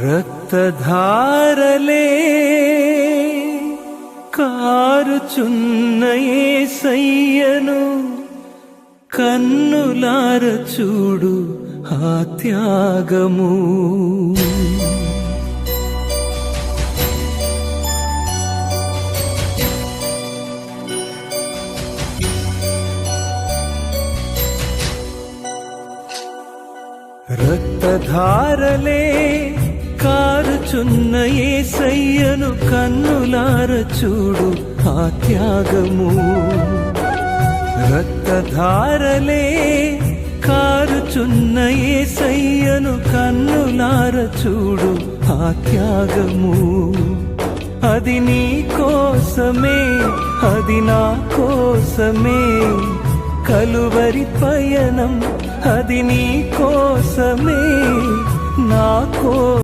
రక్తధారలే కారుచున్న యేసయ్యను కన్నులార చూడు ఆ త్యాగము. రక్తధారలే కారుచున్న యేసయ్యను కన్నులార చూడు ఆ త్యాగము. రక్తధారలే కారుచున్న యేసయ్యను కన్నులార చూడు ఆ త్యాగము. అది నీ కోసమే, అది నా కోసమే కలువరి పయనం. అది నీ కోసమే, నా